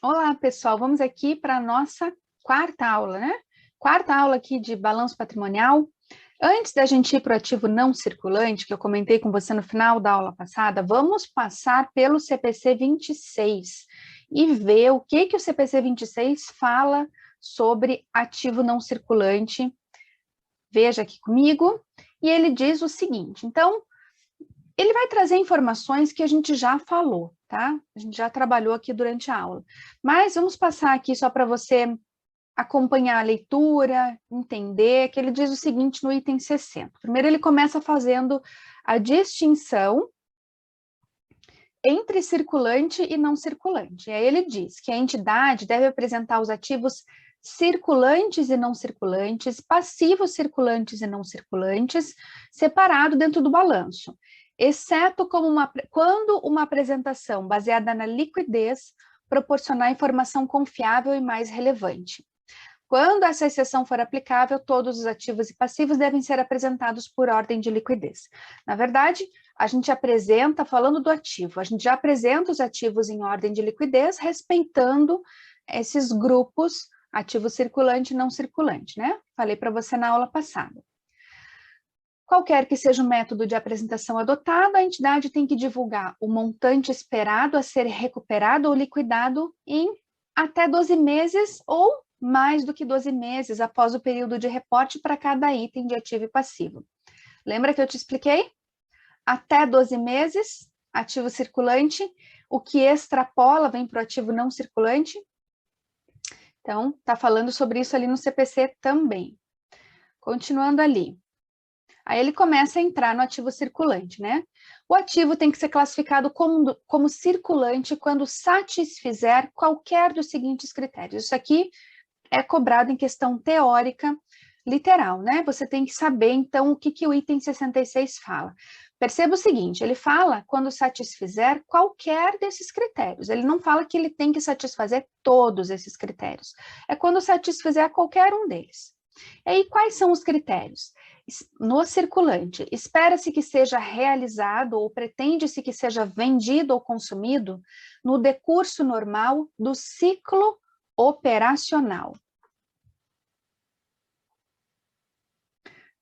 Olá, pessoal. Vamos aqui para a nossa quarta aula, né? Quarta aula aqui de balanço patrimonial. Antes da gente ir para o ativo não circulante, que eu comentei com você no final da aula passada, vamos passar pelo CPC 26 e ver o que o CPC 26 fala sobre ativo não circulante. Veja aqui comigo. E ele diz o seguinte, então, ele vai trazer informações que a gente já falou, tá? A gente já trabalhou aqui durante a aula. Mas vamos passar aqui só para você acompanhar a leitura, entender, que ele diz o seguinte no item 60. Primeiro ele começa fazendo a distinção entre circulante e não circulante. E aí ele diz que a entidade deve apresentar os ativos circulantes e não circulantes, passivos circulantes e não circulantes, separado dentro do balanço, exceto quando uma apresentação baseada na liquidez proporcionar informação confiável e mais relevante. Quando essa exceção for aplicável, todos os ativos e passivos devem ser apresentados por ordem de liquidez. Na verdade, a gente apresenta, falando do ativo, a gente já apresenta os ativos em ordem de liquidez, respeitando esses grupos, ativo circulante e não circulante, né? Falei para você na aula passada. Qualquer que seja o método de apresentação adotado, a entidade tem que divulgar o montante esperado a ser recuperado ou liquidado em até 12 meses ou mais do que 12 meses após o período de reporte para cada item de ativo e passivo. Lembra que eu te expliquei? Até 12 meses, ativo circulante, o que extrapola vem para o ativo não circulante. Então, está falando sobre isso ali no CPC também. Continuando ali. Aí ele começa a entrar no ativo circulante, né? O ativo tem que ser classificado como circulante quando satisfizer qualquer dos seguintes critérios. Isso aqui é cobrado em questão teórica literal, né? Você tem que saber, então, o que o item 66 fala. Perceba o seguinte, ele fala quando satisfizer qualquer desses critérios. Ele não fala que ele tem que satisfazer todos esses critérios. É quando satisfizer qualquer um deles. E aí, quais são os critérios? No circulante, espera-se que seja realizado ou pretende-se que seja vendido ou consumido no decurso normal do ciclo operacional.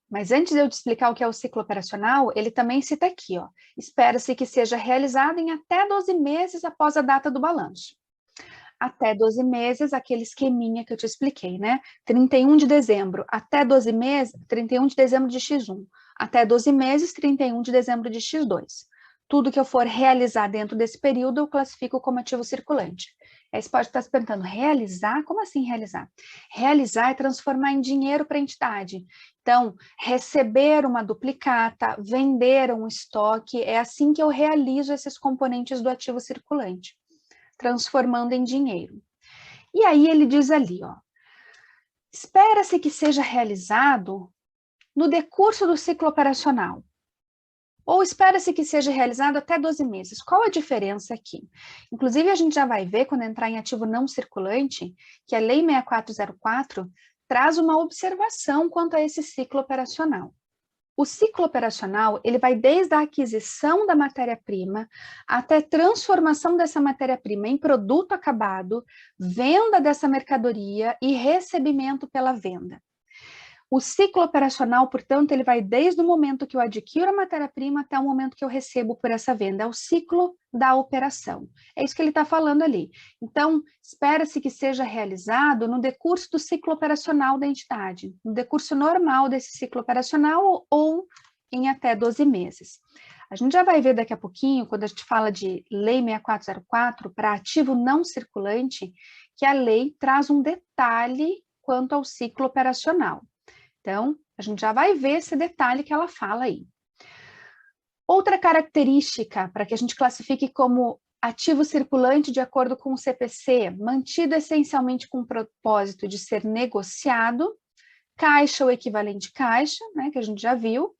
Mas antes de eu te explicar o que é o ciclo operacional, ele também cita aqui, ó, espera-se que seja realizado em até 12 meses após a data do balanço. Até 12 meses, aquele esqueminha que eu te expliquei, né? 31 de dezembro, até 12 meses, 31 de dezembro de X1, até 12 meses, 31 de dezembro de X2. Tudo que eu for realizar dentro desse período, eu classifico como ativo circulante. Aí você pode estar se perguntando, realizar? Como assim realizar? Realizar é transformar em dinheiro para a entidade. Então, receber uma duplicata, vender um estoque, é assim que eu realizo esses componentes do ativo circulante, transformando em dinheiro. E aí ele diz ali, ó, espera-se que seja realizado no decurso do ciclo operacional, ou espera-se que seja realizado até 12 meses. Qual a diferença aqui? Inclusive, a gente já vai ver, quando entrar em ativo não circulante, que a Lei 6404 traz uma observação quanto a esse ciclo operacional. O ciclo operacional, ele vai desde a aquisição da matéria-prima até transformação dessa matéria-prima em produto acabado, venda dessa mercadoria e recebimento pela venda. O ciclo operacional, portanto, ele vai desde o momento que eu adquiro a matéria-prima até o momento que eu recebo por essa venda. É o ciclo da operação. É isso que ele está falando ali. Então, espera-se que seja realizado no decurso do ciclo operacional da entidade, no decurso normal desse ciclo operacional ou em até 12 meses. A gente já vai ver daqui a pouquinho, quando a gente fala de Lei 6404, para ativo não circulante, que a lei traz um detalhe quanto ao ciclo operacional. Então, a gente já vai ver esse detalhe que ela fala aí. Outra característica para que a gente classifique como ativo circulante de acordo com o CPC, mantido essencialmente com o propósito de ser negociado, caixa ou equivalente caixa, né, que a gente já viu,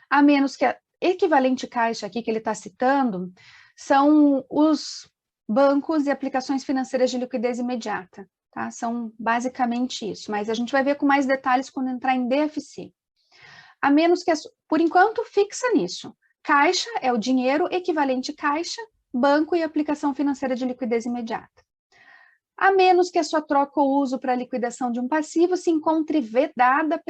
a menos que a equivalente caixa aqui que ele está citando são os bancos e aplicações financeiras de liquidez imediata. Tá? São basicamente isso, mas a gente vai ver com mais detalhes quando entrar em DFC. A menos que, por enquanto, fixa nisso. Caixa é o dinheiro, equivalente caixa, banco e aplicação financeira de liquidez imediata. a menos que a sua troca ou uso para liquidação de um passivo se encontre vedada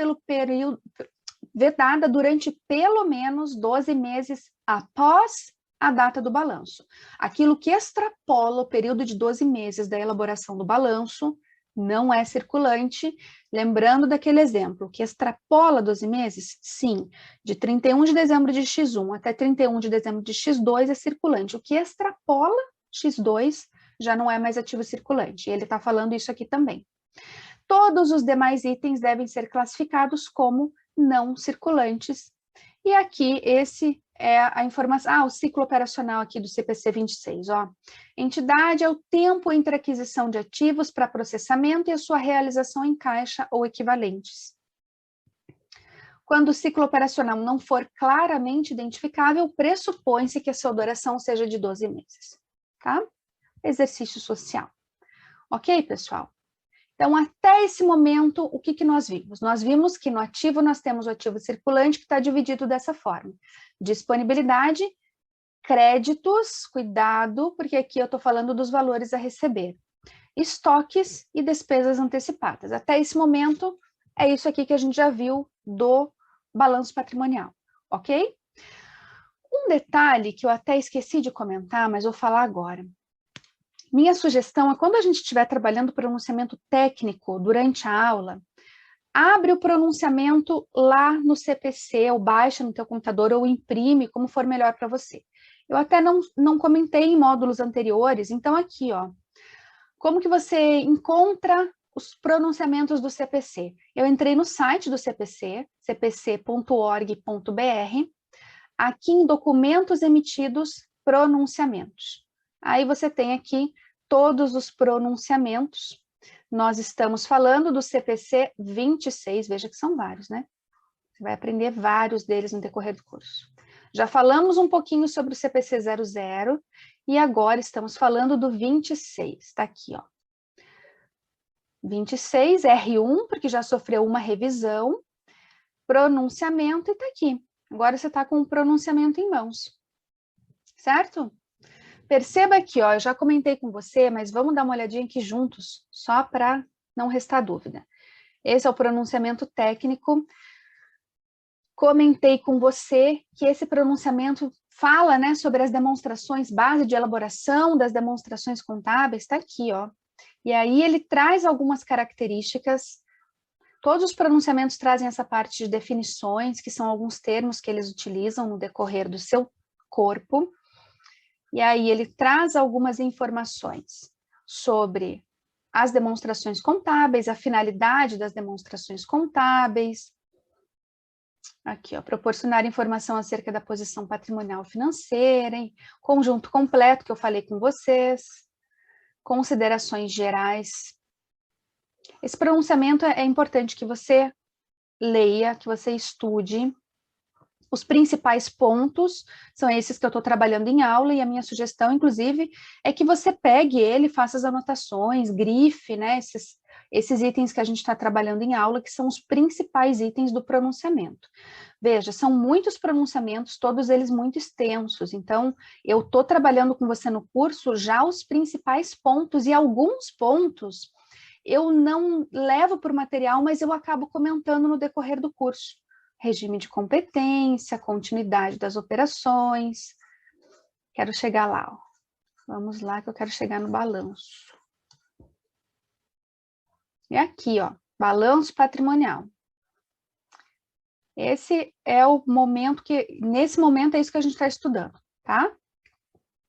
vedada durante pelo menos 12 meses após a data do balanço. Aquilo que extrapola o período de 12 meses da elaboração do balanço não é circulante. Lembrando daquele exemplo, que extrapola 12 meses? Sim, de 31 de dezembro de X1 até 31 de dezembro de X2 é circulante. O que extrapola X2 já não é mais ativo circulante. E ele está falando isso aqui também. Todos os demais itens devem ser classificados como não circulantes. E aqui, esse é a informação, o ciclo operacional aqui do CPC 26, ó. Entidade é o tempo entre aquisição de ativos para processamento e a sua realização em caixa ou equivalentes. Quando o ciclo operacional não for claramente identificável, pressupõe-se que a sua duração seja de 12 meses, tá? Exercício social. Ok, pessoal? Então, até esse momento, o que nós vimos? Nós vimos que no ativo nós temos o ativo circulante que está dividido dessa forma. Disponibilidade, créditos, cuidado, porque aqui eu estou falando dos valores a receber. Estoques e despesas antecipadas. Até esse momento, é isso aqui que a gente já viu do balanço patrimonial, ok? Um detalhe que eu até esqueci de comentar, mas vou falar agora. Minha sugestão é, quando a gente estiver trabalhando pronunciamento técnico durante a aula, abre o pronunciamento lá no CPC, ou baixa no teu computador, ou imprime, como for melhor para você. Eu até não comentei em módulos anteriores, então aqui, ó, como que você encontra os pronunciamentos do CPC? Eu entrei no site do CPC, cpc.org.br, aqui em documentos emitidos, pronunciamentos. Aí você tem aqui todos os pronunciamentos. Nós estamos falando do CPC 26, veja que são vários, né? Você vai aprender vários deles no decorrer do curso. Já falamos um pouquinho sobre o CPC 00 e agora estamos falando do 26, está aqui, ó. 26, R1, porque já sofreu uma revisão, pronunciamento e está aqui. Agora você está com o pronunciamento em mãos, certo? Perceba aqui, ó, eu já comentei com você, mas vamos dar uma olhadinha aqui juntos, só para não restar dúvida. Esse é o pronunciamento técnico. Comentei com você que esse pronunciamento fala, né, sobre as demonstrações, base de elaboração das demonstrações contábeis, está aqui, ó. E aí ele traz algumas características. Todos os pronunciamentos trazem essa parte de definições, que são alguns termos que eles utilizam no decorrer do seu corpo. E aí ele traz algumas informações sobre as demonstrações contábeis, a finalidade das demonstrações contábeis. Aqui, ó, proporcionar informação acerca da posição patrimonial financeira, hein? Conjunto completo, que eu falei com vocês, considerações gerais. Esse pronunciamento é importante que você leia, que você estude. Os principais pontos são esses que eu estou trabalhando em aula, e a minha sugestão, inclusive, é que você pegue ele, faça as anotações, grife, né, esses itens que a gente está trabalhando em aula, que são os principais itens do pronunciamento. Veja, são muitos pronunciamentos, todos eles muito extensos, então eu estou trabalhando com você no curso já os principais pontos, e alguns pontos eu não levo para o material, mas eu acabo comentando no decorrer do curso. Regime de competência, continuidade das operações. Quero chegar lá, ó. Vamos lá que eu quero chegar no balanço. E aqui, ó, balanço patrimonial. Esse é o momento que, nesse momento é isso que a gente está estudando, tá?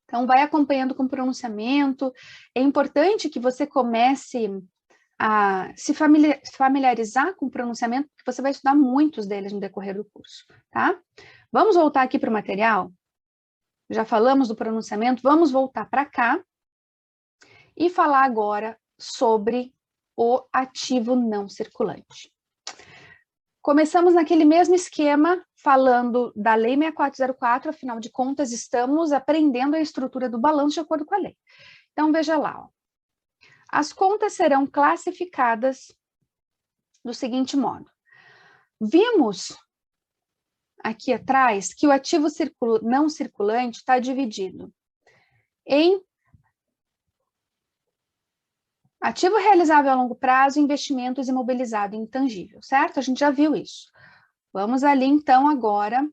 Então vai acompanhando com o pronunciamento. É importante que você comece a se familiarizar com o pronunciamento, porque você vai estudar muitos deles no decorrer do curso, tá? Vamos voltar aqui para o material? Já falamos do pronunciamento, vamos voltar para cá e falar agora sobre o ativo não circulante. Começamos naquele mesmo esquema, falando da Lei 6404, afinal de contas, estamos aprendendo a estrutura do balanço de acordo com a lei. Então, veja lá, ó. As contas serão classificadas do seguinte modo. Vimos aqui atrás que o ativo não circulante está dividido em Ativo realizável a longo prazo, investimentos imobilizado e intangível, certo? A gente já viu isso. Vamos ali, então, agora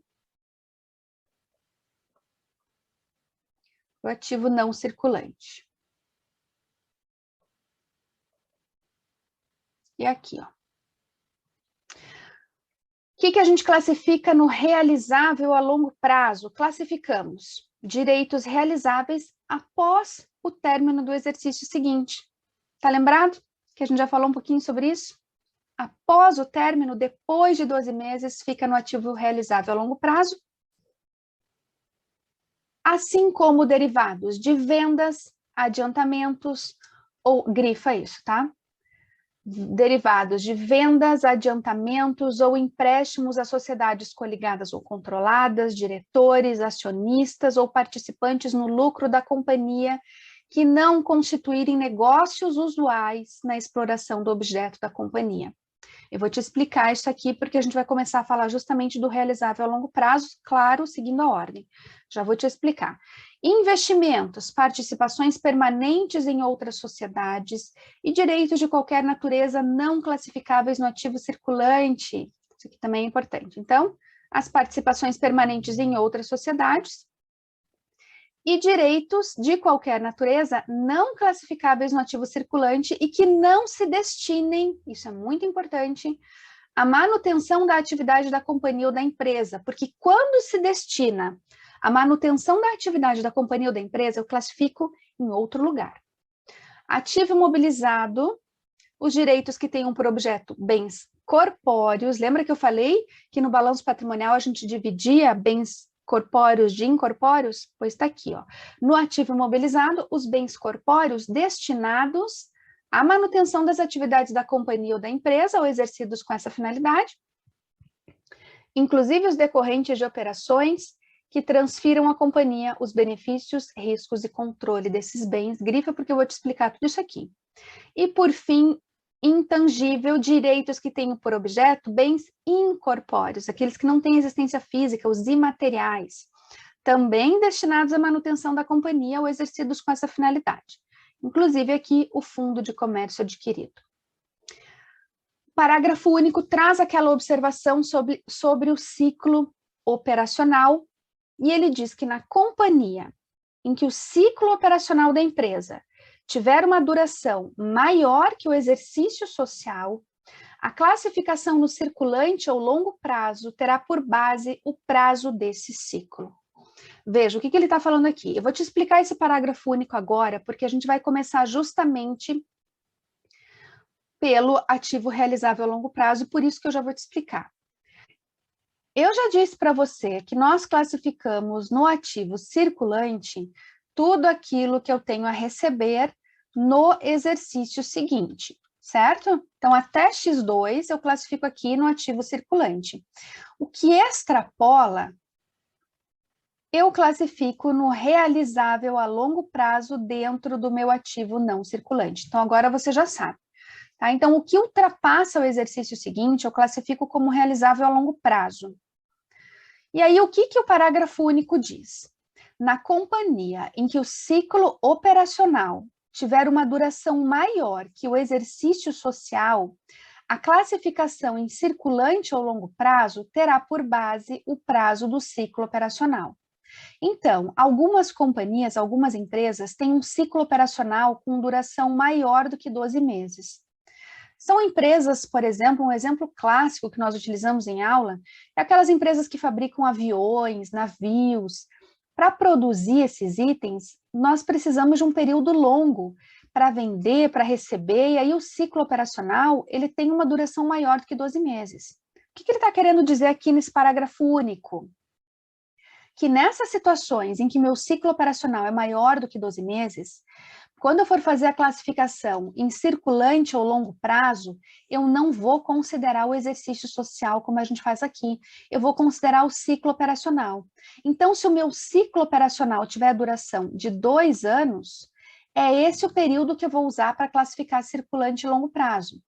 o ativo não circulante. E aqui, ó. O que a gente classifica no realizável a longo prazo? Classificamos direitos realizáveis após o término do exercício seguinte. Tá lembrado que a gente já falou um pouquinho sobre isso? Após o término, depois de 12 meses, fica no ativo realizável a longo prazo. Assim como derivados de vendas, adiantamentos, ou grifa isso, tá? Derivados de vendas, adiantamentos ou empréstimos a sociedades coligadas ou controladas, diretores, acionistas ou participantes no lucro da companhia que não constituírem negócios usuais na exploração do objeto da companhia. Eu vou te explicar isso aqui porque a gente vai começar a falar justamente do realizável a longo prazo, claro, seguindo a ordem. Já vou te explicar. Investimentos, participações permanentes em outras sociedades e direitos de qualquer natureza não classificáveis no ativo circulante. Isso aqui também é importante. Então, as participações permanentes em outras sociedades e direitos de qualquer natureza não classificáveis no ativo circulante e que não se destinem, isso é muito importante, à manutenção da atividade da companhia ou da empresa, porque quando se destina à manutenção da atividade da companhia ou da empresa, eu classifico em outro lugar. Ativo imobilizado, os direitos que tenham por objeto bens corpóreos, lembra que eu falei que no balanço patrimonial a gente dividia bens corpóreos de incorpóreos? Pois está aqui, ó. No ativo imobilizado, os bens corpóreos destinados à manutenção das atividades da companhia ou da empresa ou exercidos com essa finalidade, inclusive os decorrentes de operações que transfiram à companhia os benefícios, riscos e controle desses bens. Grifa, porque eu vou te explicar tudo isso aqui. E, por fim, intangível, direitos que tenham por objeto bens incorpóreos, aqueles que não têm existência física, os imateriais, também destinados à manutenção da companhia ou exercidos com essa finalidade. Inclusive aqui o fundo de comércio adquirido. O parágrafo único traz aquela observação sobre o ciclo operacional e ele diz que na companhia em que o ciclo operacional da empresa tiver uma duração maior que o exercício social, a classificação no circulante ou longo prazo terá por base o prazo desse ciclo. Veja, o que ele está falando aqui? Eu vou te explicar esse parágrafo único agora, porque a gente vai começar justamente pelo ativo realizável a longo prazo, por isso que eu já vou te explicar. Eu já disse para você que nós classificamos no ativo circulante tudo aquilo que eu tenho a receber no exercício seguinte, certo? Então, até X2 eu classifico aqui no ativo circulante. O que extrapola, eu classifico no realizável a longo prazo dentro do meu ativo não circulante. Então, agora você já sabe. Tá? Então, o que ultrapassa o exercício seguinte, eu classifico como realizável a longo prazo. E aí, o que o parágrafo único diz? Na companhia em que o ciclo operacional tiver uma duração maior que o exercício social, a classificação em circulante ou longo prazo terá por base o prazo do ciclo operacional. Então, algumas companhias, algumas empresas têm um ciclo operacional com duração maior do que 12 meses. São empresas, por exemplo, um exemplo clássico que nós utilizamos em aula, é aquelas empresas que fabricam aviões, navios. Para produzir esses itens, nós precisamos de um período longo para vender, para receber, e aí o ciclo operacional, ele tem uma duração maior do que 12 meses. O que ele está querendo dizer aqui nesse parágrafo único? Que nessas situações em que meu ciclo operacional é maior do que 12 meses, quando eu for fazer a classificação em circulante ou longo prazo, eu não vou considerar o exercício social como a gente faz aqui, eu vou considerar o ciclo operacional. Então, se o meu ciclo operacional tiver a duração de 2 anos, é esse o período que eu vou usar para classificar circulante e longo prazo.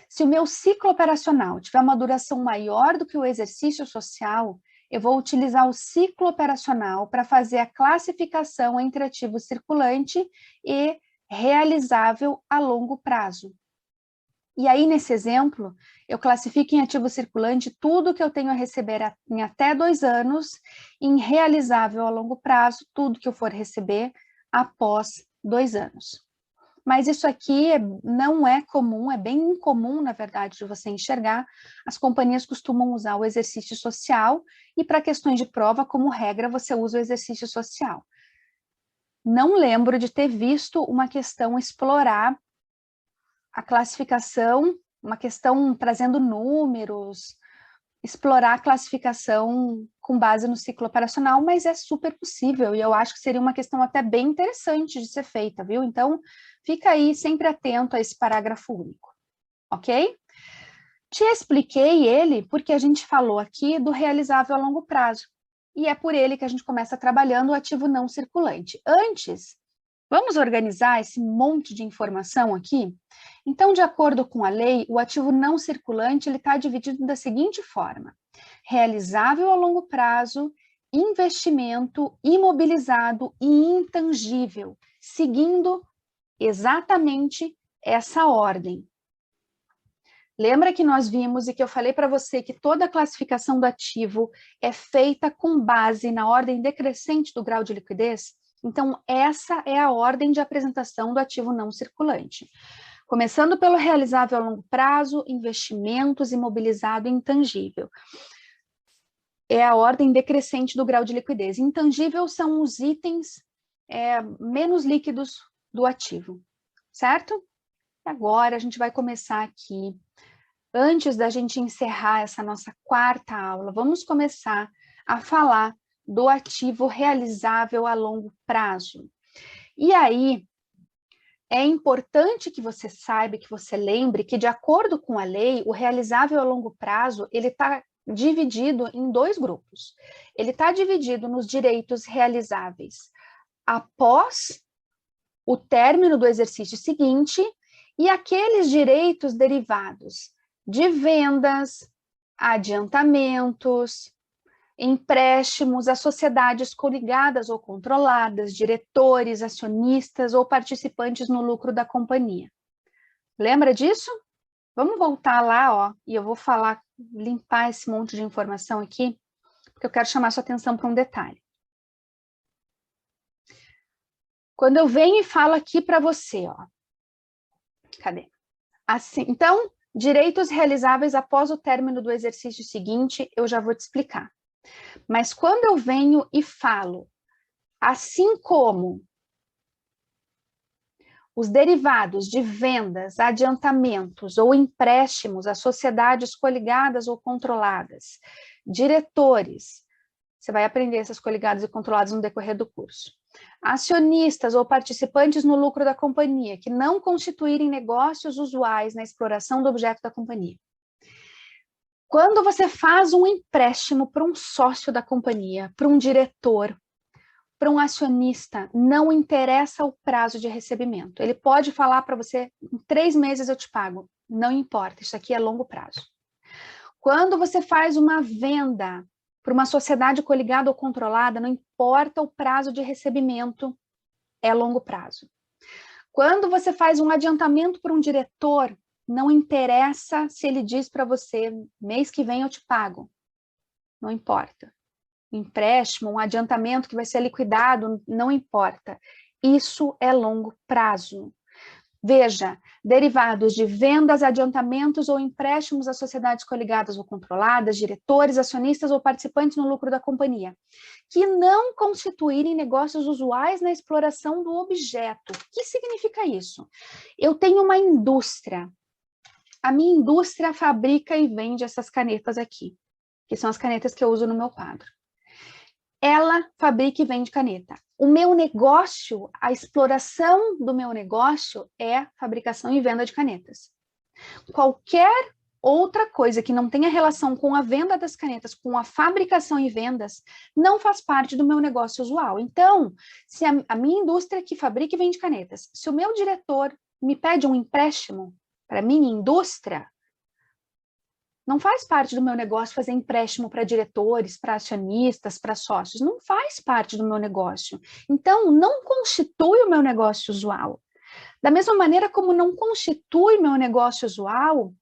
Se o meu ciclo operacional tiver uma duração maior do que o exercício social, eu vou utilizar o ciclo operacional para fazer a classificação entre ativo circulante e realizável a longo prazo. E aí, nesse exemplo, eu classifico em ativo circulante tudo que eu tenho a receber em até 2 anos, em realizável a longo prazo, tudo que eu for receber após 2 anos. Mas isso aqui não é comum, é bem incomum, na verdade, de você enxergar. As companhias costumam usar o exercício social e, para questões de prova, como regra, você usa o exercício social. Não lembro de ter visto uma questão explorar a classificação, uma questão trazendo números, explorar a classificação com base no ciclo operacional, mas é super possível, e eu acho que seria uma questão até bem interessante de ser feita, viu? Então, fica aí sempre atento a esse parágrafo único, ok? Te expliquei ele porque a gente falou aqui do realizável a longo prazo, e é por ele que a gente começa trabalhando o ativo não circulante. Antes, vamos organizar esse monte de informação aqui? Então, de acordo com a lei, o ativo não circulante está dividido da seguinte forma: realizável a longo prazo, investimento, imobilizado e intangível, seguindo exatamente essa ordem. Lembra que nós vimos e que eu falei para você que toda a classificação do ativo é feita com base na ordem decrescente do grau de liquidez? Então, essa é a ordem de apresentação do ativo não circulante. Começando pelo realizável a longo prazo, investimentos, imobilizado e intangível. É a ordem decrescente do grau de liquidez. Intangível são os itens menos líquidos do ativo, certo? Agora a gente vai começar aqui. Antes da gente encerrar essa nossa quarta aula, vamos começar a falar do ativo realizável a longo prazo. E aí, é importante que você saiba, que você lembre que, de acordo com a lei, o realizável a longo prazo, ele está dividido em 2 grupos. Ele está dividido nos direitos realizáveis após o término do exercício seguinte e aqueles direitos derivados de vendas, adiantamentos, empréstimos a sociedades coligadas ou controladas, diretores, acionistas ou participantes no lucro da companhia. Lembra disso? Vamos voltar lá, ó, e eu vou falar, limpar esse monte de informação aqui, porque eu quero chamar sua atenção para um detalhe. Quando eu venho e falo aqui para você, ó, cadê? Assim, então, direitos realizáveis após o término do exercício seguinte, eu já vou te explicar. Mas quando eu venho e falo, assim como os derivados de vendas, adiantamentos ou empréstimos a sociedades coligadas ou controladas, diretores, você vai aprender essas coligadas e controladas no decorrer do curso, acionistas ou participantes no lucro da companhia, que não constituírem negócios usuais na exploração do objeto da companhia. Quando você faz um empréstimo para um sócio da companhia, para um diretor, para um acionista, não interessa o prazo de recebimento. Ele pode falar para você, em 3 meses eu te pago. Não importa, isso aqui é longo prazo. Quando você faz uma venda para uma sociedade coligada ou controlada, não importa o prazo de recebimento, é longo prazo. Quando você faz um adiantamento para um diretor, não interessa se ele diz para você, mês que vem eu te pago. Não importa. Empréstimo, um adiantamento que vai ser liquidado, não importa. Isso é longo prazo. Veja, derivados de vendas, adiantamentos ou empréstimos a sociedades coligadas ou controladas, diretores, acionistas ou participantes no lucro da companhia, que não constituírem negócios usuais na exploração do objeto. O que significa isso? Eu tenho uma indústria. A minha indústria fabrica e vende essas canetas aqui, que são as canetas que eu uso no meu quadro. Ela fabrica e vende caneta. O meu negócio, a exploração do meu negócio é fabricação e venda de canetas. Qualquer outra coisa que não tenha relação com a venda das canetas, com a fabricação e vendas, não faz parte do meu negócio usual. Então, se a minha indústria que fabrica e vende canetas, se o meu diretor me pede um empréstimo para minha indústria, não faz parte do meu negócio fazer empréstimo para diretores, para acionistas, para sócios. Não faz parte do meu negócio. Então, não constitui o meu negócio usual. Da mesma maneira como não constitui meu negócio usual,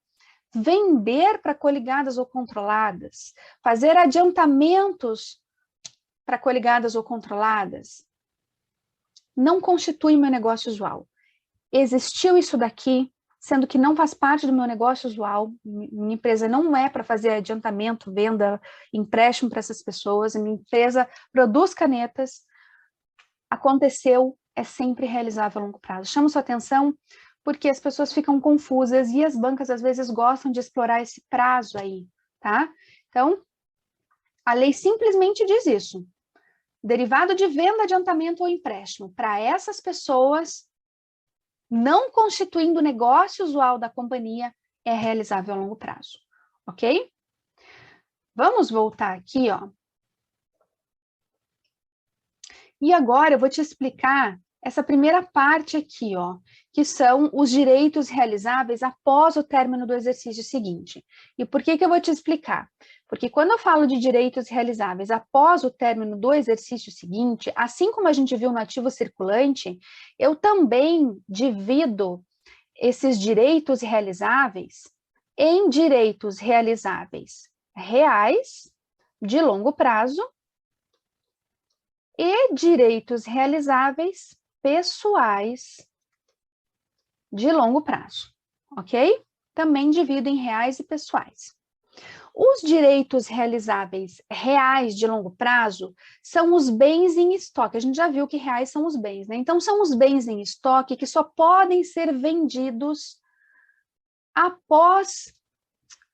vender para coligadas ou controladas, fazer adiantamentos para coligadas ou controladas, não constitui meu negócio usual. Existiu isso daqui, sendo que não faz parte do meu negócio usual, minha empresa não é para fazer adiantamento, venda, empréstimo para essas pessoas, minha empresa produz canetas, aconteceu, é sempre realizável a longo prazo. Chamo sua atenção porque as pessoas ficam confusas e as bancas às vezes gostam de explorar esse prazo aí, tá? Então, a lei simplesmente diz isso. Derivado de venda, adiantamento ou empréstimo, para essas pessoas, não constituindo o negócio usual da companhia, é realizável a longo prazo, ok? Vamos voltar aqui, ó. E agora eu vou te explicar essa primeira parte aqui, ó, que são os direitos realizáveis após o término do exercício seguinte. E por que eu vou te explicar? Porque quando eu falo de direitos realizáveis após o término do exercício seguinte, assim como a gente viu no ativo circulante, eu também divido esses direitos realizáveis em direitos realizáveis reais, de longo prazo, e direitos realizáveis pessoais de longo prazo, ok? Também divido em reais e pessoais. Os direitos realizáveis reais de longo prazo são os bens em estoque. A gente já viu que reais são os bens, né? Então, são os bens em estoque que só podem ser vendidos após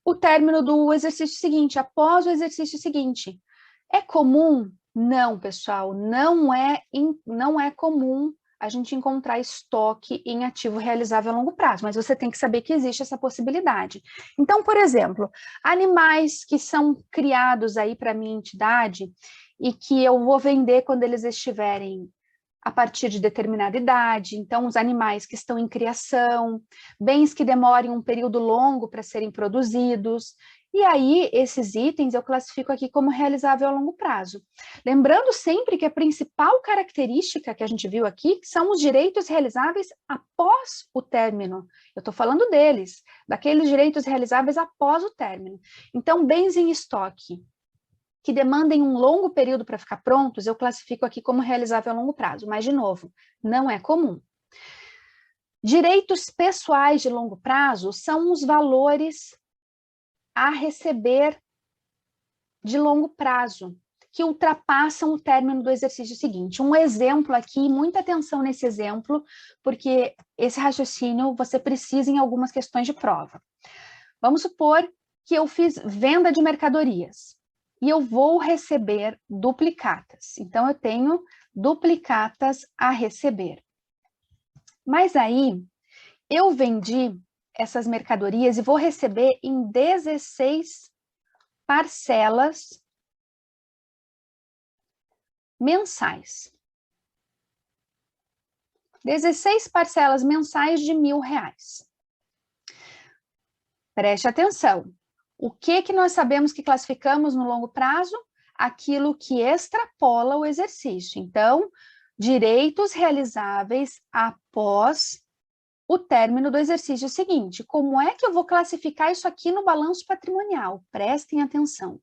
o término do exercício seguinte, após o exercício seguinte. É comum? Não, pessoal, não é comum a gente encontrar estoque em ativo realizável a longo prazo, mas você tem que saber que existe essa possibilidade. Então, por exemplo, animais que são criados aí para minha entidade e que eu vou vender quando eles estiverem a partir de determinada idade, então os animais que estão em criação, bens que demorem um período longo para serem produzidos, e aí esses itens eu classifico aqui como realizável a longo prazo. Lembrando sempre que a principal característica que a gente viu aqui são os direitos realizáveis após o término. Eu estou falando deles, daqueles direitos realizáveis após o término. Então, bens em estoque que demandem um longo período para ficar prontos, eu classifico aqui como realizável a longo prazo, mas, de novo, não é comum. Direitos pessoais de longo prazo são os valores a receber de longo prazo, que ultrapassam o término do exercício seguinte. Um exemplo aqui, muita atenção nesse exemplo, porque esse raciocínio você precisa em algumas questões de prova. Vamos supor que eu fiz venda de mercadorias e eu vou receber duplicatas. Então, eu tenho duplicatas a receber. Mas aí, eu vendi essas mercadorias e vou receber em 16 parcelas mensais. 16 parcelas mensais de R$1.000. Preste atenção. O que nós sabemos que classificamos no longo prazo? Aquilo que extrapola o exercício. Então, direitos realizáveis após o término do exercício seguinte. Como é que eu vou classificar isso aqui no balanço patrimonial? Prestem atenção.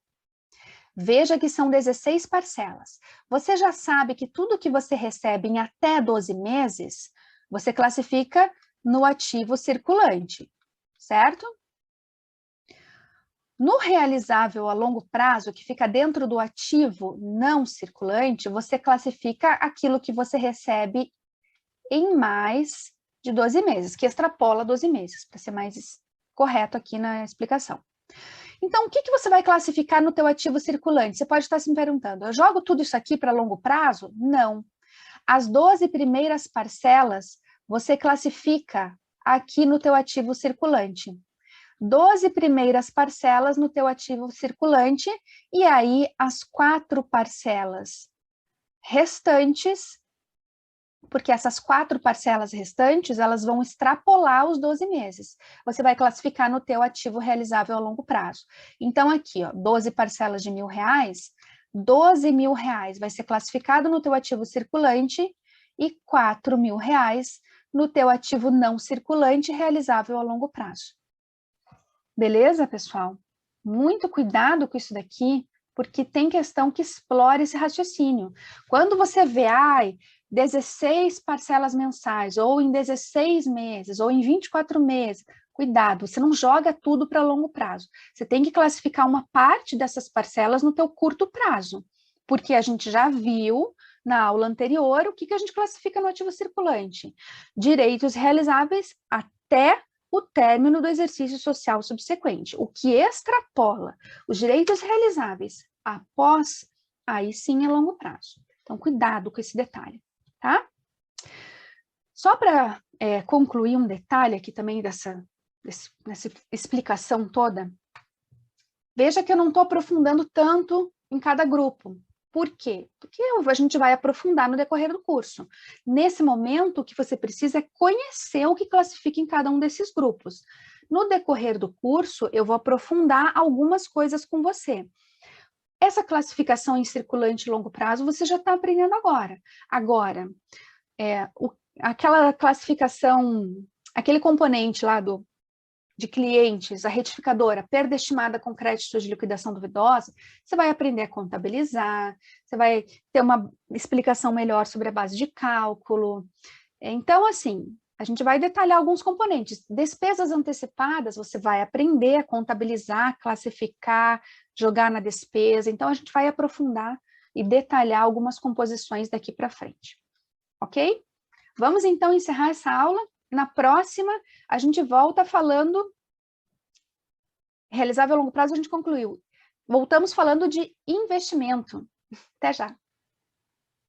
Veja que são 16 parcelas. Você já sabe que tudo que você recebe em até 12 meses, você classifica no ativo circulante, certo? No realizável a longo prazo, que fica dentro do ativo não circulante, você classifica aquilo que você recebe em mais de 12 meses, que extrapola 12 meses, para ser mais correto aqui na explicação. Então, o que você vai classificar no teu ativo circulante? Você pode estar se perguntando, eu jogo tudo isso aqui para longo prazo? Não. As 12 primeiras parcelas, você classifica aqui no teu ativo circulante. 12 primeiras parcelas no teu ativo circulante, e aí as 4 parcelas restantes, porque essas 4 parcelas restantes, elas vão extrapolar os 12 meses. Você vai classificar no teu ativo realizável a longo prazo. Então, aqui, ó, 12 parcelas de R$1.000, R$12.000 vai ser classificado no teu ativo circulante e R$4.000 no teu ativo não circulante realizável a longo prazo. Beleza, pessoal? Muito cuidado com isso daqui, porque tem questão que explora esse raciocínio. Quando você vê, 16 parcelas mensais, ou em 16 meses, ou em 24 meses, cuidado, você não joga tudo para longo prazo. Você tem que classificar uma parte dessas parcelas no teu curto prazo, porque a gente já viu na aula anterior o que a gente classifica no ativo circulante. Direitos realizáveis até o término do exercício social subsequente. O que extrapola os direitos realizáveis após, aí sim é longo prazo. Então, cuidado com esse detalhe, tá? Só para concluir um detalhe aqui também nessa explicação toda, veja que eu não estou aprofundando tanto em cada grupo. Por quê? Porque a gente vai aprofundar no decorrer do curso. Nesse momento, o que você precisa é conhecer o que classifica em cada um desses grupos. No decorrer do curso, eu vou aprofundar algumas coisas com você. Essa classificação em circulante e longo prazo, você já está aprendendo agora. Agora, aquela classificação, aquele componente lá de clientes, a retificadora, perda estimada com crédito de liquidação duvidosa, você vai aprender a contabilizar, você vai ter uma explicação melhor sobre a base de cálculo. Então, assim, a gente vai detalhar alguns componentes. Despesas antecipadas, você vai aprender a contabilizar, classificar, jogar na despesa. Então, a gente vai aprofundar e detalhar algumas composições daqui para frente. Ok? Vamos, então, encerrar essa aula. Na próxima, a gente volta falando, realizável a longo prazo, a gente concluiu. Voltamos falando de investimento. Até já!